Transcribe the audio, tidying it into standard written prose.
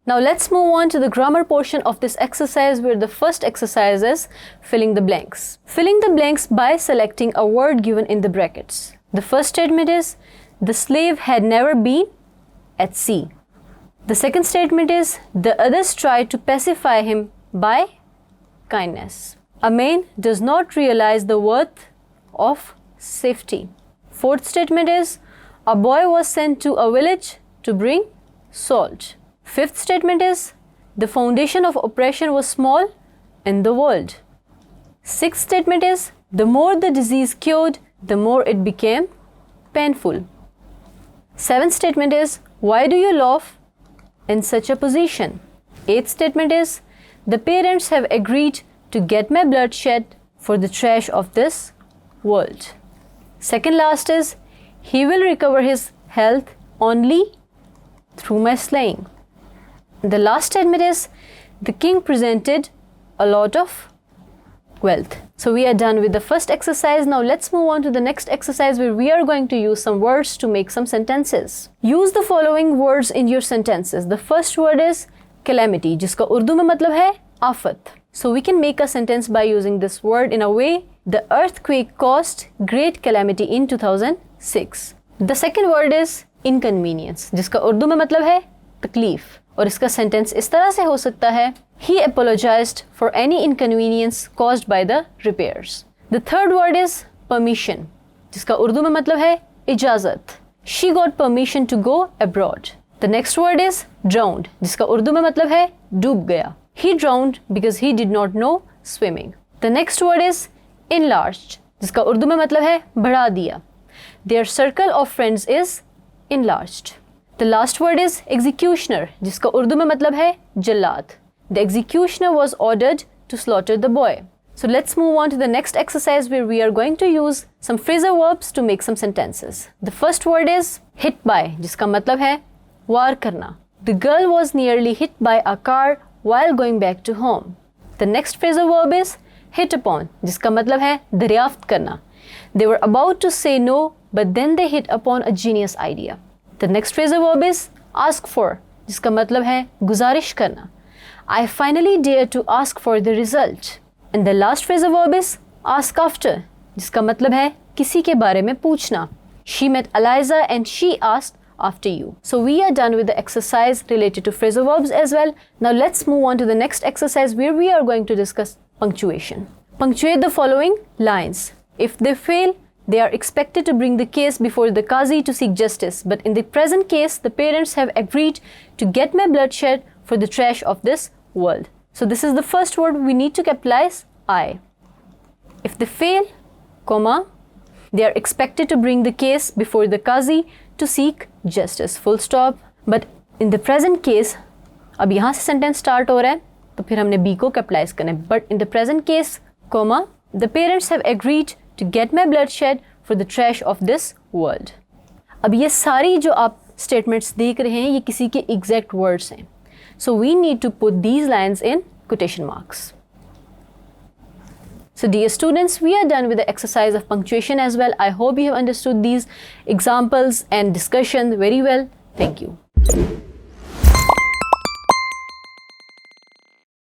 Now let's move on to the grammar portion of this exercise, where the first exercise is filling the blanks. Filling the blanks by selecting a word given in the brackets. The first statement is, the slave had never been at sea. The second statement is, the others tried to pacify him by kindness. A man does not realize the worth of safety. Fourth statement is, a boy was sent to a village to bring salt. Fifth statement is, the foundation of oppression was small in the world. Sixth statement is, the more the disease cured, the more it became painful. Seventh statement is, why do you laugh in such a position? Eighth statement is, the parents have agreed to get my blood shed for the trash of this world. Second last is, he will recover his health only through my slaying. The last statement is, the king presented a lot of wealth. So we are done with the first exercise. Now let's move on to the next exercise, where we are going to use some words to make some sentences. Use the following words in your sentences. The first word is calamity, जिसका उर्दू में मतलब है आफत. So we can make a sentence by using this word in a way, the earthquake caused great calamity in 2006. The second word is inconvenience, जिसका उर्दू में मतलब है तकलीफ, और इसका सेंटेंस इस तरह से हो सकता है, he apologized for any inconvenience caused by the repairs. The third word is permission, जिसका उर्दू में मतलब है इजाज़त. She got permission to go abroad. The next word is drowned, जिसका उर्दू में मतलब है डूब गया. He drowned because he did not know swimming. The next word is enlarged, जिसका उर्दू में मतलब है बढ़ा दिया. Their circle of friends is enlarged. The last word is executioner, जिसका उर्दू में मतलब है जल्लाद. The executioner was ordered to slaughter the boy. So let's move on to the next exercise, where we are going to use some phrasal verbs to make some sentences. The first word is hit by, जिसका मतलब है वार करना. The girl was nearly hit by a car while going back to home. The next phrasal verb is hit upon, जिसका मतलब है दरियाफ्त करना. They were about to say no, but then they hit upon a genius idea. The next phrasal verb is ask for, जिसका मतलब है गुजारिश करना. I finally dare to ask for the result. And the last phrasal verb is ask after, जिसका मतलब है किसी के बारे में पूछना. She met Eliza and she asked after you. So we are done with the exercise related to phrasal verbs as well. Now let's move on to the next exercise, where we are going to discuss punctuation. Punctuate the following lines. If they fail, they are expected to bring the case before the Qazi to seek justice. But in the present case, the parents have agreed to get my blood shed for the trash of this world. So this is the first word we need to capitalize, I. If they fail, comma, they are expected to bring the case before the Qazi to seek justice, full stop. But in the present case, अब यहाँ से sentence start हो रहा है, तो फिर हमने B को capitalize करना है. But in the present case, comma, the parents have agreed to get my blood shed for the trash of this world. अब ये सारी जो आप statements देख रहे हैं, ये किसी के exact words हैं. So we need to put these lines in quotation marks. So dear students, we are done with the exercise of punctuation as well. I hope you have understood these examples and discussion very well. Thank you.